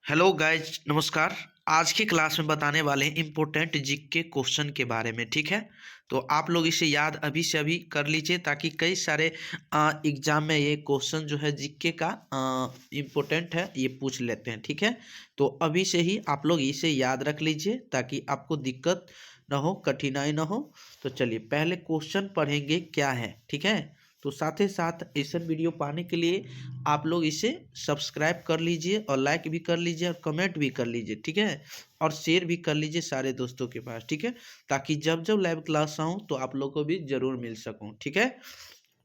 Hello guys, नमस्कार। आज की क्लास में बताने वाले हैं इम्पोर्टेंट जीके क्वेश्चन के बारे में। ठीक है, तो आप लोग इसे याद अभी से अभी कर लीजिए ताकि कई सारे एग्जाम में ये क्वेश्चन जो है जीके का इम्पोर्टेंट है, ये पूछ लेते हैं। ठीक है, तो अभी से ही आप लोग इसे याद रख लीजिए ताकि आपको दिक्कत ना हो, कठिनाई ना हो। तो चलिए पहले क्वेश्चन पढ़ेंगे क्या है। ठीक है, तो साथ ही साथ ऐसा वीडियो पाने के लिए आप लोग इसे सब्सक्राइब कर लीजिए और लाइक भी कर लीजिए और कमेंट भी कर लीजिए। ठीक है, और शेयर भी कर लीजिए सारे दोस्तों के पास। ठीक है, ताकि जब जब लाइव क्लास आऊँ तो आप लोग को भी जरूर मिल सकूँ। ठीक है,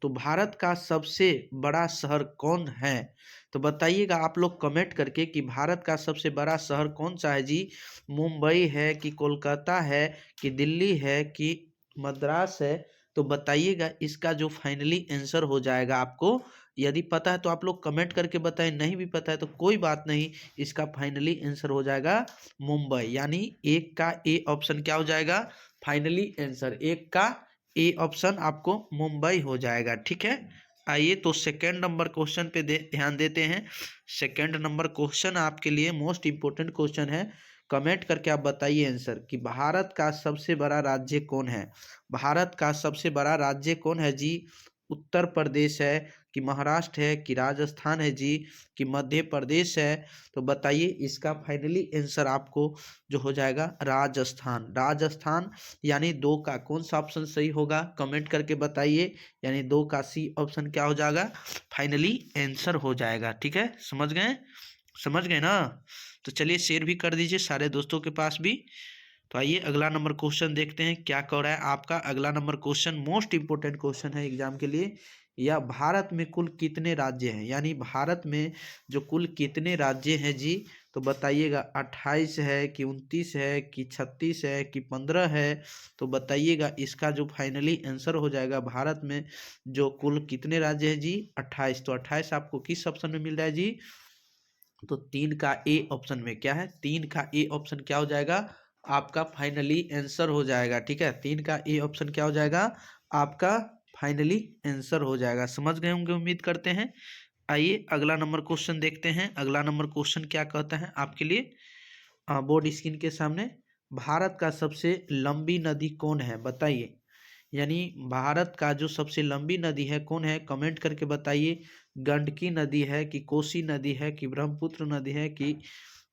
तो भारत का सबसे बड़ा शहर कौन है? तो बताइएगा आप लोग कमेंट करके कि भारत का सबसे बड़ा शहर कौन सा है जी। मुंबई है कि कोलकाता है कि दिल्ली है कि मद्रास है? तो बताइएगा इसका जो फाइनली आंसर हो जाएगा। आपको यदि पता है तो आप लोग कमेंट करके बताएं, नहीं भी पता है तो कोई बात नहीं, इसका फाइनली आंसर हो जाएगा मुंबई। यानी एक का ए ऑप्शन क्या हो जाएगा? फाइनली आंसर एक का ए ऑप्शन आपको मुंबई हो जाएगा। ठीक है, आइए तो सेकेंड नंबर क्वेश्चन पे ध्यान देते हैं। सेकेंड नंबर क्वेश्चन आपके लिए मोस्ट इंपोर्टेंट क्वेश्चन है। कमेंट करके आप बताइए आंसर कि भारत का सबसे बड़ा राज्य कौन है? भारत का सबसे बड़ा राज्य कौन है जी? उत्तर प्रदेश है कि महाराष्ट्र है कि राजस्थान है जी कि मध्य प्रदेश है? तो बताइए इसका फाइनली आंसर आपको जो हो जाएगा राजस्थान। राजस्थान यानी दो का कौन सा ऑप्शन सही होगा? कमेंट करके बताइए। यानी दो का सी ऑप्शन क्या हो जाएगा? फाइनली आंसर हो जाएगा। ठीक है, समझ गए? समझ गए ना? तो चलिए शेयर भी कर दीजिए सारे दोस्तों के पास भी। तो आइए अगला नंबर क्वेश्चन देखते हैं क्या कह रहा है आपका। अगला number question most important question है एग्जाम के लिए। या भारत में कुल कितने राज्य हैं? यानी भारत में जो कुल कितने राज्य हैं जी? तो बताइएगा 28 है कि 29 है कि 36 है कि 15 है? तो बताइएगा इसका जो फाइनली आंसर हो जाएगा भारत में जो कुल कितने राज्य है जी? 28। तो 28 आपको किस ऑप्शन में मिल रहा है जी? तो तीन का ए ऑप्शन में। क्या है? तीन का ए ऑप्शन क्या हो जाएगा? आपका फाइनली आंसर हो जाएगा। ठीक है, तीन का ए ऑप्शन क्या हो जाएगा? आपका फाइनली आंसर हो जाएगा। समझ गए होंगे उम्मीद करते हैं। आइए अगला नंबर क्वेश्चन देखते हैं। अगला नंबर क्वेश्चन क्या कहता है आपके लिए बोर्ड स्क्रीन के सामने। भारत का सबसे लंबी नदी कौन है? बताइए। यानी भारत का जो सबसे लंबी नदी है कौन है? कमेंट करके बताइए। गंडकी नदी है कि कोसी नदी है कि ब्रह्मपुत्र नदी है कि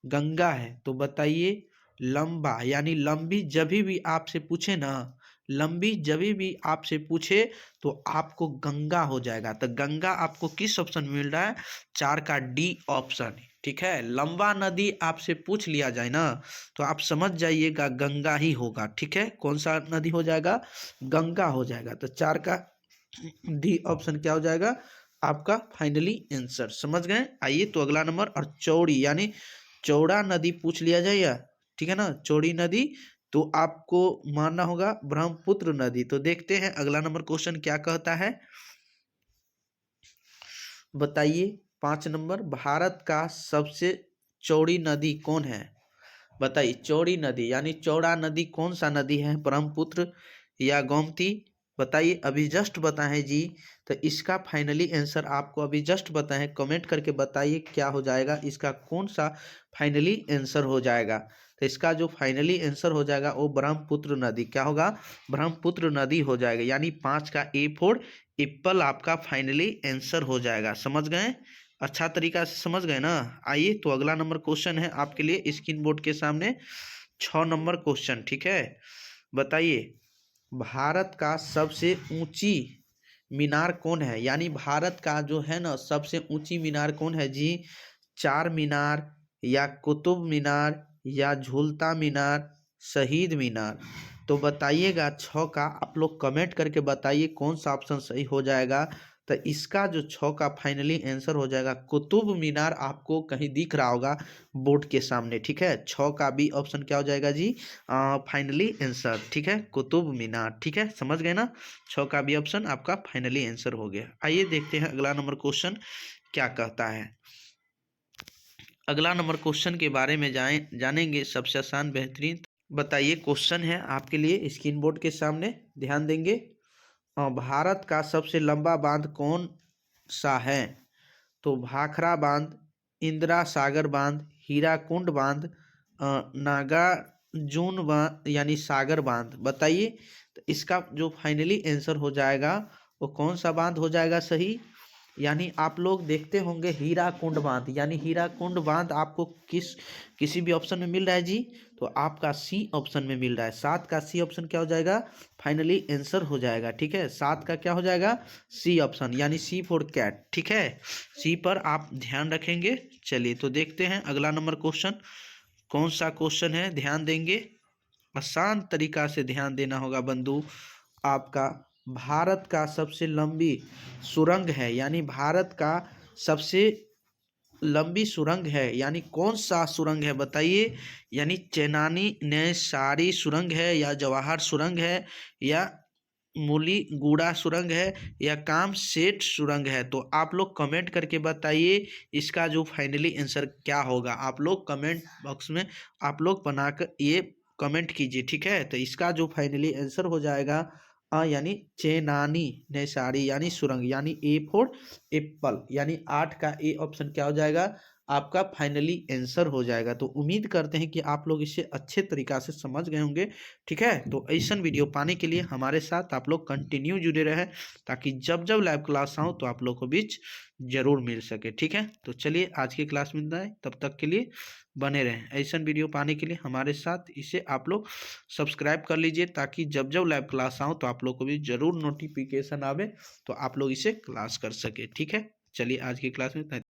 गंगा है? तो बताइए लंबा यानी लंबी जब भी आपसे पूछे ना, लंबी जब भी आपसे पूछे तो आपको गंगा हो जाएगा। तो गंगा आपको किस ऑप्शन में मिल रहा है? चार का डी ऑप्शन। ठीक है, लंबा नदी आपसे पूछ लिया जाए ना तो आप समझ जाइएगा गंगा ही होगा। ठीक है, कौन सा नदी हो जाएगा? गंगा हो जाएगा। तो चार का डी ऑप्शन क्या हो जाएगा? आपका फाइनली आंसर। समझ गए? आइए तो अगला नंबर और चौड़ी यानी चौड़ा नदी पूछ लिया जाए या, ठीक है ना, चौड़ी नदी, तो आपको मानना होगा ब्रह्मपुत्र नदी। तो देखते हैं अगला नंबर क्वेश्चन क्या कहता है। बताइए 5 नंबर, भारत का सबसे चौड़ी नदी कौन है? बताइए चौड़ी नदी यानी चौड़ा नदी कौन सा नदी है? ब्रह्मपुत्र या गोमती? बताइए अभी जस्ट बताएं जी। तो इसका फाइनली आंसर आपको अभी जस्ट बताएं, कमेंट करके बताइए क्या हो जाएगा, इसका कौन सा फाइनली आंसर हो जाएगा। तो इसका जो फाइनली आंसर हो जाएगा वो ब्रह्मपुत्र नदी क्या होगा? ब्रह्मपुत्र नदी हो जाएगा। यानी 5 का ए फोर एप्पल आपका फाइनली आंसर हो जाएगा। समझ गए? अच्छा तरीका से समझ गए ना? आइए तो अगला नंबर क्वेश्चन है आपके लिए स्क्रीन बोर्ड के सामने 6 नंबर क्वेश्चन। ठीक है, बताइए भारत का सबसे ऊंची मीनार कौन है? यानी भारत का जो है ना सबसे ऊंची मीनार कौन है जी? चार मीनार या कुतुब मीनार या झूलता मीनार, शहीद मीनार? तो बताइएगा 6 का आप लोग कमेंट करके बताइए कौन सा ऑप्शन सही हो जाएगा। तो इसका जो 6 का फाइनली आंसर हो जाएगा कुतुब मीनार। आपको कहीं दिख रहा होगा बोर्ड के सामने। ठीक है, 6 का बी ऑप्शन क्या हो जाएगा जी? Finally answer. ठीक है, कुतुब मीनार। ठीक है, समझ गए ना? 6 का बी ऑप्शन आपका फाइनली आंसर हो गया। आइए देखते हैं अगला नंबर क्वेश्चन क्या कहता है। अगला नंबर क्वेश्चन के बारे में जानेंगे सबसे आसान बेहतरीन। बताइए क्वेश्चन है आपके लिए स्क्रीन बोर्ड के सामने, ध्यान देंगे। भारत का सबसे लंबा बांध कौन सा है? तो भाखड़ा बांध, इंदिरा सागर बांध, हीराकुंड बांध, नागार्जुन बांध यानी सागर बांध। बताइए, तो इसका जो फाइनली आंसर हो जाएगा वो कौन सा बांध हो जाएगा सही? यानी आप लोग देखते होंगे हीराकुंड बांध, यानी हीराकुंड बांध आपको किसी भी ऑप्शन में मिल रहा है जी, तो आपका सी ऑप्शन में मिल रहा है। 7 का सी ऑप्शन क्या हो जाएगा? फाइनली आंसर हो जाएगा। ठीक है, 7 का क्या हो जाएगा? सी ऑप्शन, यानी सी फॉर कैट। ठीक है, सी पर आप ध्यान रखेंगे। चलिए तो देखते हैं अगला नंबर क्वेश्चन कौन सा क्वेश्चन है, ध्यान देंगे। आसान तरीका से ध्यान देना होगा बंधु। आपका भारत का सबसे लंबी सुरंग है, यानी भारत का सबसे लंबी सुरंग है, यानी कौन सा सुरंग है बताइए? यानी चेनानी नैसारी सुरंग है, या जवाहर सुरंग है, या मूलीगुड़ा सुरंग है, या काम सेठ सुरंग है? तो आप लोग कमेंट करके बताइए इसका जो फाइनली आंसर क्या होगा। आप लोग कमेंट बॉक्स में आप लोग बनाकर ये कमेंट कीजिए। ठीक है, तो इसका जो फाइनली आंसर हो जाएगा यानी चेनानी नैसारी यानी सुरंग, यानी ए फॉर एप्पल, यानी 8 का ए ऑप्शन क्या हो जाएगा? आपका फाइनली आंसर हो जाएगा। तो उम्मीद करते हैं कि आप लोग इसे अच्छे तरीका से समझ गए होंगे। ठीक है, तो ऐसा वीडियो पाने के लिए हमारे साथ आप लोग कंटिन्यू जुड़े रहें, ताकि जब जब लाइव क्लास आऊँ तो आप लोग को बीच जरूर मिल सके। ठीक है, तो चलिए आज की क्लास में इतना है, तब तक के लिए बने रहें। ऐसा वीडियो पाने के लिए हमारे साथ इसे आप लोग सब्सक्राइब कर लीजिए, ताकि जब जब लाइव क्लास आऊँ तो आप लोग को भी जरूर नोटिफिकेशन आवे, तो आप लोग इसे क्लास कर सके। ठीक है, चलिए आज की क्लास में